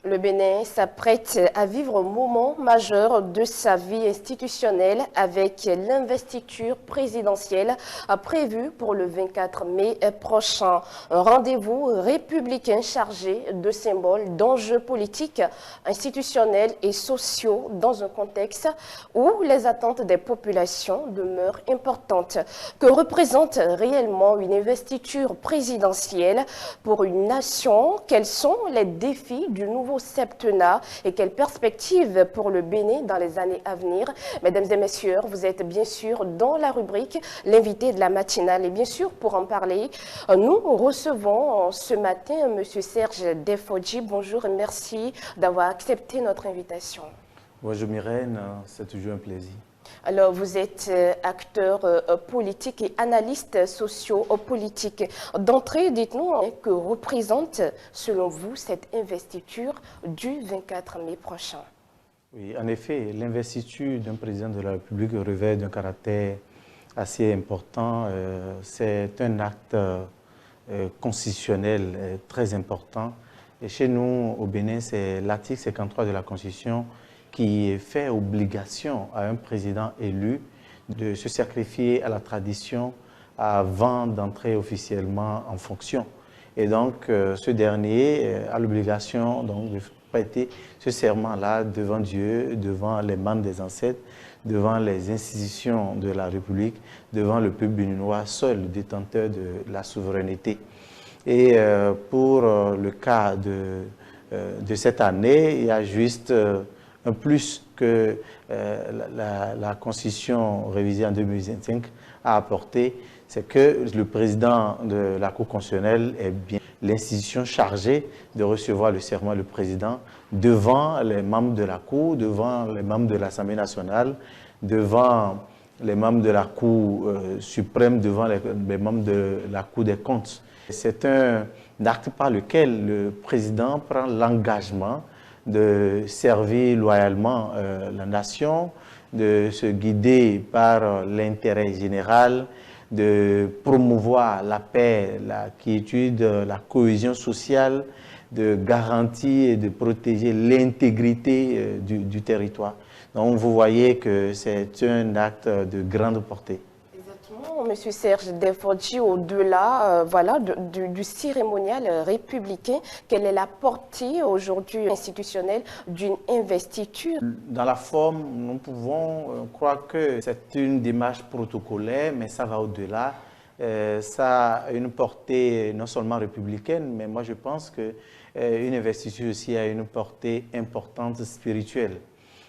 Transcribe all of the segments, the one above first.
Le Bénin s'apprête à vivre un moment majeur de sa vie institutionnelle avec l'investiture présidentielle prévue pour le 24 mai prochain. Un rendez-vous républicain chargé de symboles, d'enjeux politiques, institutionnels et sociaux dans un contexte où les attentes des populations demeurent importantes. Que représente réellement une investiture présidentielle pour une nation? Quels sont les défis du nouveau septennat et quelles perspectives pour le Bénin dans les années à venir? Mesdames et messieurs, vous êtes bien sûr dans la rubrique l'invité de la matinale et bien sûr pour en parler, nous recevons ce matin M. Serge Defodji. Bonjour et merci d'avoir accepté notre invitation. Bonjour Myrène, c'est toujours un plaisir. Alors, vous êtes acteur politique et analyste socio-politique. D'entrée, dites-nous que représente, selon vous, cette investiture du 24 mai prochain? Oui, en effet, l'investiture d'un président de la République revêt d'un caractère assez important. C'est un acte constitutionnel très important. Et chez nous, au Bénin, c'est l'article 53 de la Constitution qui fait obligation à un président élu de se sacrifier à la tradition avant d'entrer officiellement en fonction. Et donc, ce dernier a l'obligation de prêter ce serment-là devant Dieu, devant les membres des ancêtres, devant les institutions de la République, devant le peuple béninois, seul détenteur de la souveraineté. Et pour le cas de cette année, il y a juste un plus que la Constitution révisée en 2025 a apporté, c'est que le président de la Cour constitutionnelle est bien l'institution chargée de recevoir le serment du président devant les membres de la Cour, devant les membres de l'Assemblée nationale, devant les membres de la Cour suprême, devant les membres de la Cour des comptes. C'est un acte par lequel le président prend l'engagement de servir loyalement la nation, de se guider par l'intérêt général, de promouvoir la paix, la quiétude, la cohésion sociale, de garantir et de protéger l'intégrité du territoire. Donc vous voyez que c'est un acte de grande portée. Monsieur Serge Defodji, au-delà voilà, du cérémonial républicain, quelle est la portée aujourd'hui institutionnelle d'une investiture? Dans la forme, nous pouvons croire que c'est une démarche protocolaire, mais ça va au-delà. Ça a une portée non seulement républicaine, mais moi je pense qu'une investiture aussi a une portée importante spirituelle.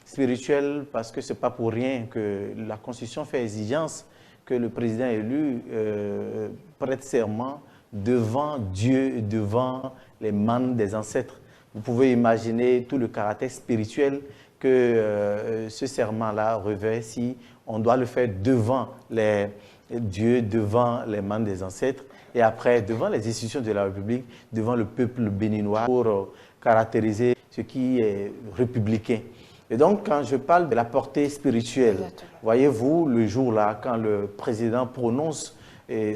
Spirituelle parce que ce n'est pas pour rien que la Constitution fait exigence que le président élu prête serment devant Dieu et devant les membres des ancêtres. Vous pouvez imaginer tout le caractère spirituel que ce serment-là revêt si on doit le faire devant les dieux, devant les membres des ancêtres et après devant les institutions de la République, devant le peuple béninois pour caractériser ce qui est républicain. Et donc, quand je parle de la portée spirituelle, voyez-vous, le jour-là, quand le président prononce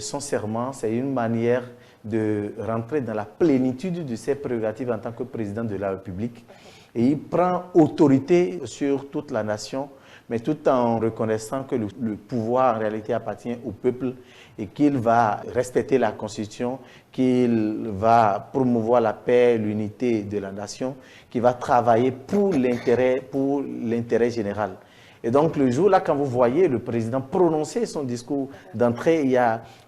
son serment, c'est une manière de rentrer dans la plénitude de ses prérogatives en tant que président de la République. Et il prend autorité sur toute la nation, mais tout en reconnaissant que le pouvoir en réalité appartient au peuple et qu'il va respecter la Constitution, qu'il va promouvoir la paix, l'unité de la nation, qu'il va travailler pour l'intérêt général. Et donc le jour-là, quand vous voyez le président prononcer son discours d'entrée,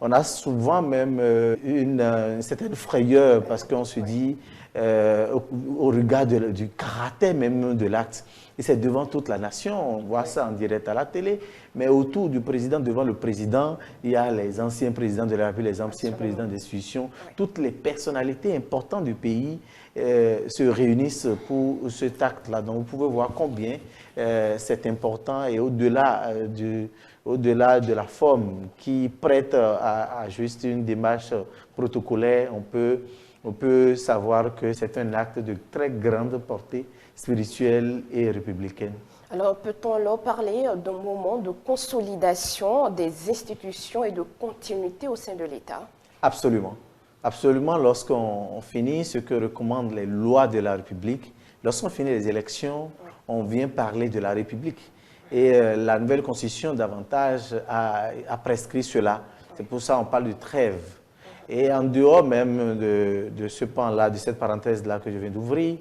on a souvent même une certaine frayeur parce qu'on se dit, au regard du caractère même de l'acte, et c'est devant toute la nation, on voit ça en direct à la télé, mais autour du président, devant le président, il y a les anciens présidents de la République, les anciens présidents d'institutions, toutes les personnalités importantes du pays se réunissent pour cet acte-là. Donc vous pouvez voir combien c'est important et au-delà de la forme qui prête à juste une démarche protocolaire, on peut savoir que c'est un acte de très grande portée spirituelle et républicaine. Alors, peut-on alors parler d'un moment de consolidation des institutions et de continuité au sein de l'État? Absolument. Absolument, lorsqu'on finit ce que recommandent les lois de la République, lorsqu'on finit les élections, on vient parler de la République. Et la nouvelle constitution davantage a prescrit cela. C'est pour ça qu'on parle de trêve. Et en dehors même de ce pan-là, de cette parenthèse-là que je viens d'ouvrir,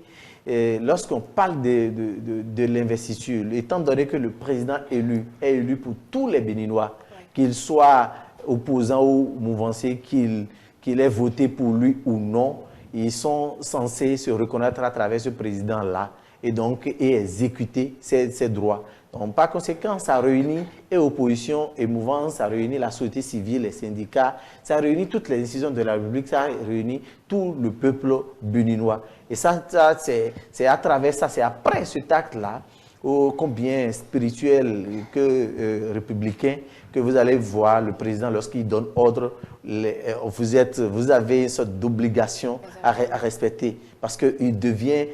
lorsqu'on parle de l'investiture, étant donné que le président élu est élu pour tous les Béninois, qu'il soit opposant ou mouvancier, qu'il ait voté pour lui ou non, ils sont censés se reconnaître à travers ce président-là et exécuter ses droits. Donc, par conséquent, ça réunit et opposition et mouvance, ça réunit la société civile, les syndicats, ça réunit toutes les décisions de la République, ça réunit tout le peuple béninois. Et ça c'est à travers ça, c'est après cet acte-là, combien spirituel que républicain, que vous allez voir le président lorsqu'il donne ordre, vous avez une sorte d'obligation à respecter. Parce qu'il devient,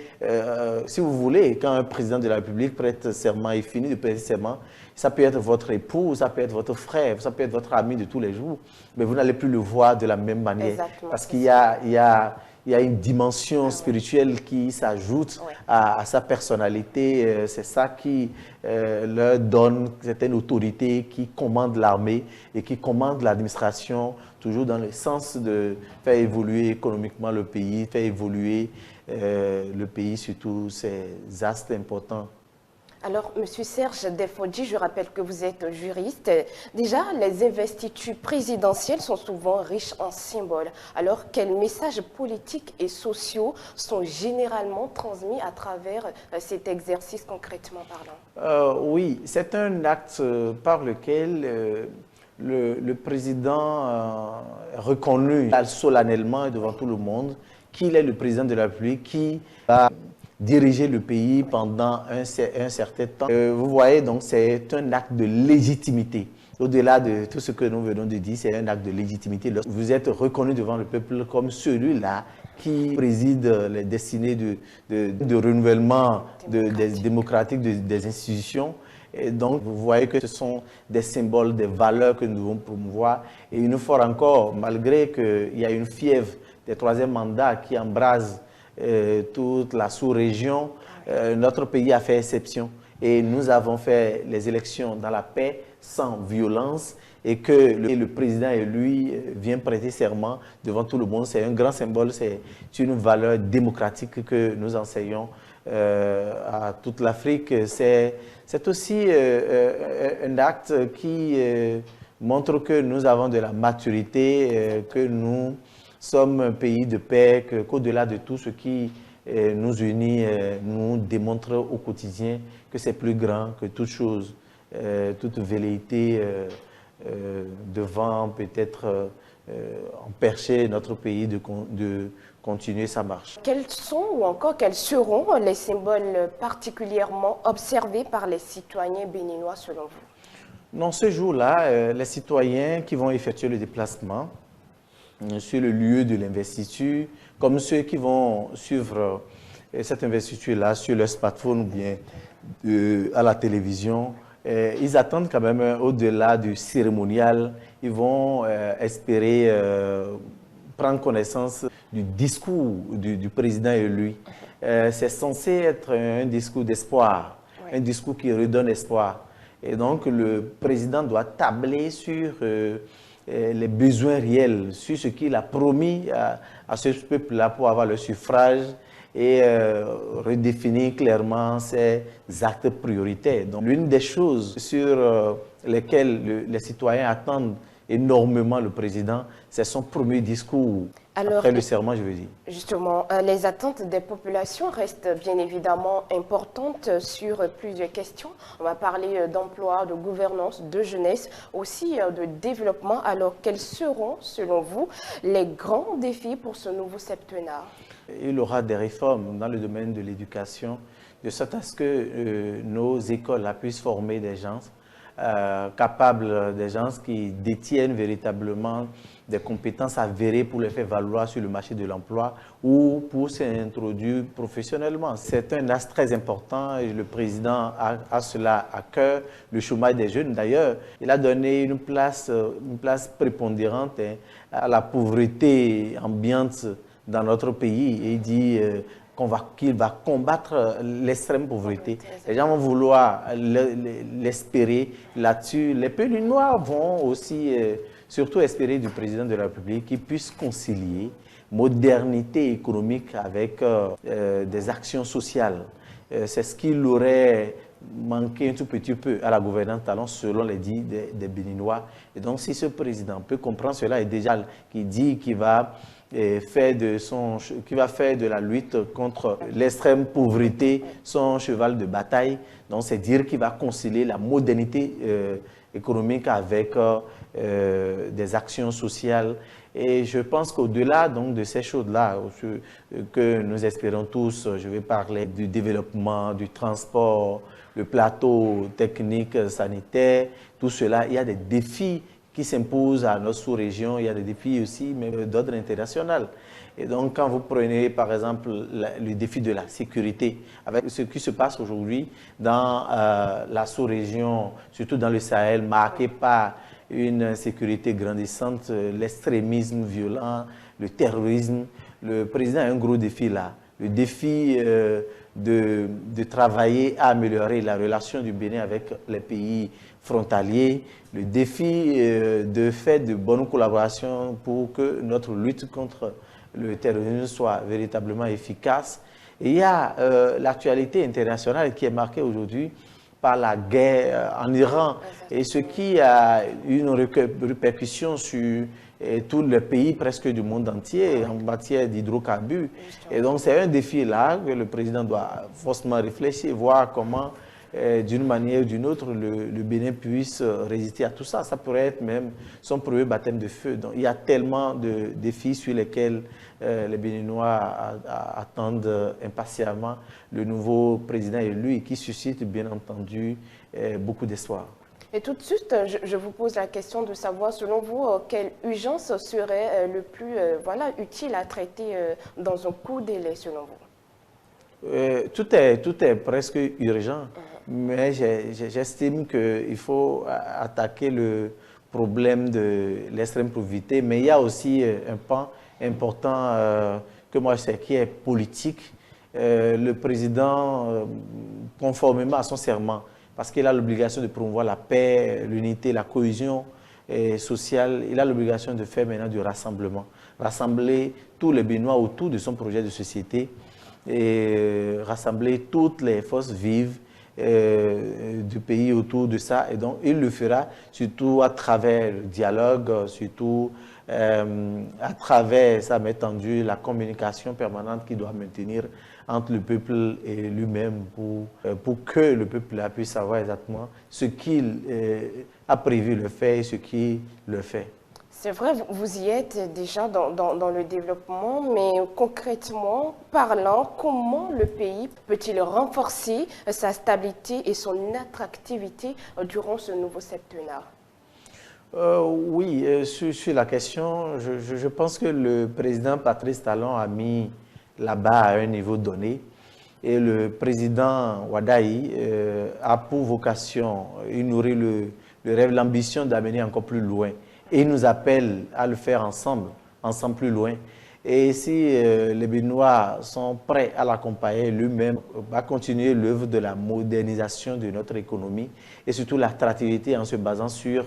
si vous voulez, quand un président de la République prête serment et finit de prêter serment, ça peut être votre époux, ça peut être votre frère, ça peut être votre ami de tous les jours, mais vous n'allez plus le voir de la même manière. Exactement. Parce qu'il y a une dimension spirituelle qui s'ajoute à sa personnalité. C'est ça qui leur donne certaines autorités qui commandent l'armée et qui commandent l'administration, toujours dans le sens de faire évoluer économiquement le pays, faire évoluer le pays sur tous ces aspects importants. Alors, M. Serge Defodji, je rappelle que vous êtes juriste. Déjà, les investitures présidentielles sont souvent riches en symboles. Alors, quels messages politiques et sociaux sont généralement transmis à travers cet exercice concrètement parlant? Oui, c'est un acte par lequel le président reconnu solennellement devant tout le monde qu'il est le président de la République qui va diriger le pays pendant un certain temps. Vous voyez, donc c'est un acte de légitimité. Au-delà de tout ce que nous venons de dire, c'est un acte de légitimité. Vous êtes reconnu devant le peuple comme celui-là qui préside les destinées de renouvellement démocratique des institutions. Et donc, vous voyez que ce sont des symboles, des valeurs que nous devons promouvoir. Et une fois encore, malgré qu'il y a une fièvre des troisième mandats qui embrase toute la sous-région, notre pays a fait exception. Et nous avons fait les élections dans la paix, sans violence, et que le président et lui vient prêter serment devant tout le monde. C'est un grand symbole, c'est une valeur démocratique que nous enseignons à toute l'Afrique. C'est aussi un acte qui montre que nous avons de la maturité, que nous sommes un pays de paix, qu'au-delà de tout ce qui nous unit, nous démontre au quotidien que c'est plus grand que toute chose, toute velléité devant peut-être empercher notre pays de continuer sa marche. Quels sont ou encore quels seront les symboles particulièrement observés par les citoyens béninois selon vous? Non, ce jour-là, les citoyens qui vont effectuer le déplacement sur le lieu de l'investiture, comme ceux qui vont suivre cette investiture-là sur leur smartphone ou bien à la télévision, ils attendent quand même au-delà du cérémonial, ils vont espérer prendre connaissance du discours du président élu. C'est censé être un discours d'espoir, un discours qui redonne espoir. Et donc le président doit tabler sur les besoins réels, sur ce qu'il a promis à ce peuple-là pour avoir le suffrage et redéfinir clairement ses actes prioritaires. Donc l'une des choses sur lesquelles les citoyens attendent énormément le président, c'est son premier discours. Alors, après le serment, je veux dire. Justement, les attentes des populations restent bien évidemment importantes sur plusieurs questions. On va parler d'emploi, de gouvernance, de jeunesse, aussi de développement. Alors, quels seront, selon vous, les grands défis pour ce nouveau septennat? Il y aura des réformes dans le domaine de l'éducation, de sorte à ce que nos écoles puissent former des gens capables, des gens qui détiennent véritablement des compétences avérées pour les faire valoir sur le marché de l'emploi ou pour s'introduire professionnellement. C'est un axe très important et le président a cela à cœur, le chômage des jeunes. D'ailleurs, il a donné une place prépondérante à la pauvreté ambiante dans notre pays et il dit qu'il va combattre l'extrême pauvreté. Les gens vont vouloir l'espérer là-dessus. Les pays noirs vont aussi surtout espérer du président de la République qu'il puisse concilier modernité économique avec des actions sociales. C'est ce qu'il aurait manqué un tout petit peu à la gouvernance talent selon les dits des Béninois. Et donc si ce président peut comprendre cela et déjà qu'il dit qu'il va faire de la lutte contre l'extrême pauvreté son cheval de bataille. Donc, c'est dire qu'il va concilier la modernité économique avec des actions sociales. Et je pense qu'au-delà donc de ces choses-là que nous espérons tous, je vais parler du développement, du transport, le plateau technique sanitaire, tout cela, il y a des défis qui s'imposent à notre sous-région, il y a des défis aussi d'ordre international. Et donc, quand vous prenez, par exemple, le défi de la sécurité, avec ce qui se passe aujourd'hui dans la sous-région, surtout dans le Sahel, marqué par une insécurité grandissante, l'extrémisme violent, le terrorisme, le président a un gros défi là. Le défi de travailler à améliorer la relation du Bénin avec les pays frontaliers, le défi de faire de bonnes collaborations pour que notre lutte contre le terrorisme soit véritablement efficace. Et il y a l'actualité internationale qui est marquée aujourd'hui par la guerre en Iran et ce qui a une répercussion sur tous les pays presque du monde entier en matière d'hydrocarbures. Et donc c'est un défi là que le président doit forcément réfléchir, voir comment d'une manière ou d'une autre, le Bénin puisse résister à tout ça. Ça pourrait être même son premier baptême de feu. Donc, il y a tellement de défis sur lesquels les Béninois attendent impatiemment le nouveau président élu et qui suscite bien entendu beaucoup d'espoir. Et tout de suite, je vous pose la question de savoir, selon vous, quelle urgence serait le plus utile à traiter dans un court délai, selon vous? Tout est presque urgent, mais j'estime qu'il faut attaquer le problème de l'extrême pauvreté, mais il y a aussi un pan important que moi je sais qui est politique. Le président, conformément à son serment, parce qu'il a l'obligation de promouvoir la paix, l'unité, la cohésion sociale, il a l'obligation de faire maintenant du rassemblement, rassembler tous les Béninois autour de son projet de société, et rassembler toutes les forces vives du pays autour de ça. Et donc, il le fera surtout à travers le dialogue, surtout à travers, ça m'est entendu, la communication permanente qu'il doit maintenir entre le peuple et lui-même pour que le peuple puisse savoir exactement ce qu'il a prévu de faire et ce qu'il le fait. C'est vrai, vous y êtes déjà dans le développement, mais concrètement parlant, comment le pays peut-il renforcer sa stabilité et son attractivité durant ce nouveau septennat? Oui, sur la question, je pense que le président Patrice Talon a mis la barre à un niveau donné et le président Wadaï a pour vocation, il nourrit le rêve, l'ambition d'amener encore plus loin. Et il nous appelle à le faire ensemble plus loin. Et si les Béninois sont prêts à l'accompagner, lui-même va continuer l'œuvre de la modernisation de notre économie et surtout l'attractivité en se basant sur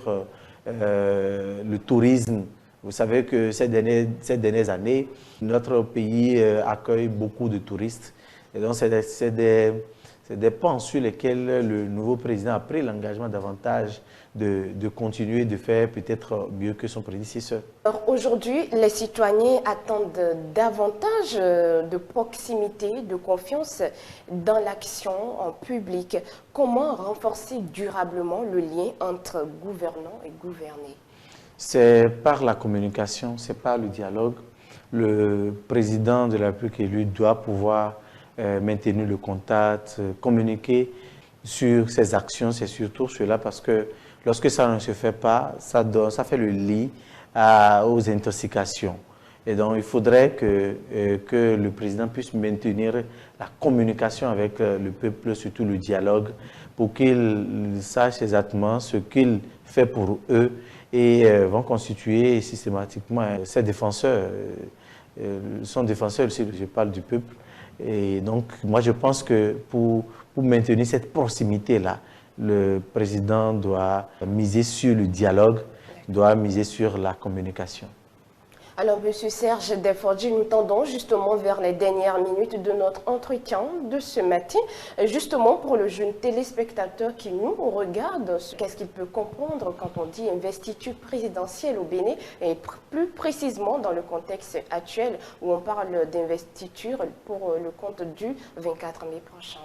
le tourisme. Vous savez que ces dernières années, notre pays accueille beaucoup de touristes. Et donc, c'est des pans sur lesquels le nouveau président a pris l'engagement davantage de continuer de faire peut-être mieux que son prédécesseur. Aujourd'hui, les citoyens attendent davantage de proximité, de confiance dans l'action en public. Comment renforcer durablement le lien entre gouvernants et gouvernés? C'est par la communication, c'est par le dialogue. Le président de la République élu doit pouvoir maintenir le contact, communiquer sur ses actions. C'est surtout cela parce que lorsque ça ne se fait pas, ça fait le lit aux intoxications. Et donc, il faudrait que le président puisse maintenir la communication avec le peuple, surtout le dialogue, pour qu'il sache exactement ce qu'il fait pour eux et vont constituer systématiquement ses défenseurs. Son défenseur, je parle du peuple. Et donc, moi, je pense que pour maintenir cette proximité-là, le président doit miser sur le dialogue, doit miser sur la communication. Alors, M. Serge Defordy, nous tendons justement vers les dernières minutes de notre entretien de ce matin. Justement, pour le jeune téléspectateur qui nous regarde, qu'est-ce qu'il peut comprendre quand on dit investiture présidentielle au Bénin, et plus précisément dans le contexte actuel où on parle d'investiture pour le compte du 24 mai prochain?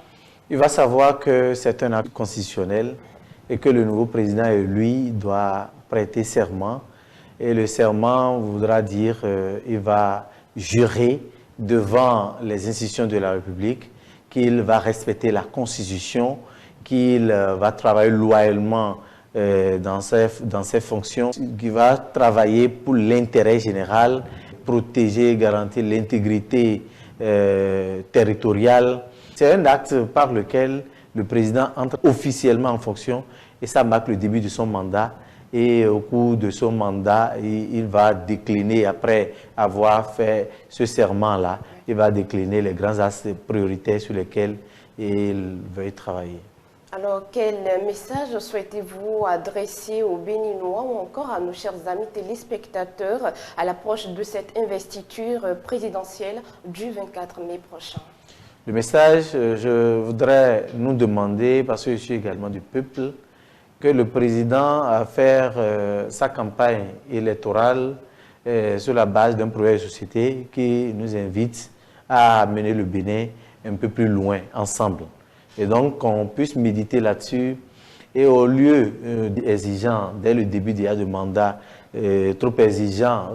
Il va savoir que c'est un acte constitutionnel et que le nouveau président, lui, doit prêter serment. Et le serment voudra dire qu'il va jurer devant les institutions de la République qu'il va respecter la Constitution, qu'il va travailler loyalement dans ses fonctions, qu'il va travailler pour l'intérêt général, protéger et garantir l'intégrité territoriale. C'est un acte par lequel le président entre officiellement en fonction et ça marque le début de son mandat. Et au cours de son mandat, il va décliner, après avoir fait ce serment-là, il va décliner les grands axes prioritaires sur lesquels il veut travailler. Alors, quel message souhaitez-vous adresser aux Béninois ou encore à nos chers amis téléspectateurs à l'approche de cette investiture présidentielle du 24 mai prochain? Le message, je voudrais nous demander, parce que je suis également du peuple, que le président a fait sa campagne électorale sur la base d'un projet de société qui nous invite à mener le Bénin un peu plus loin, ensemble. Et donc, qu'on puisse méditer là-dessus et au lieu exigeant, dès le début déjà de mandat, trop exigeant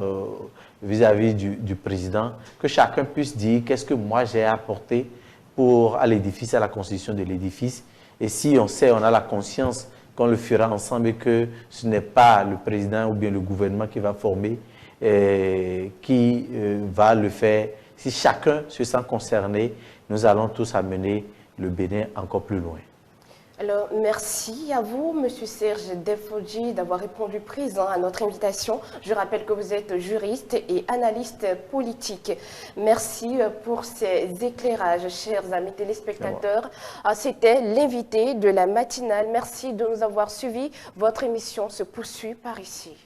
vis-à-vis du président, que chacun puisse dire qu'est-ce que moi j'ai apporté à l'édifice, à la constitution de l'édifice. Et si on sait, on a la conscience qu'on le fera ensemble et que ce n'est pas le président ou bien le gouvernement qui va former, qui va le faire. Si chacun se sent concerné, nous allons tous amener le Bénin encore plus loin. Alors, merci à vous, M. Serge Defordy, d'avoir répondu présent à notre invitation. Je rappelle que vous êtes juriste et analyste politique. Merci pour ces éclairages, chers amis téléspectateurs. C'était l'invité de la matinale. Merci de nous avoir suivis. Votre émission se poursuit par ici.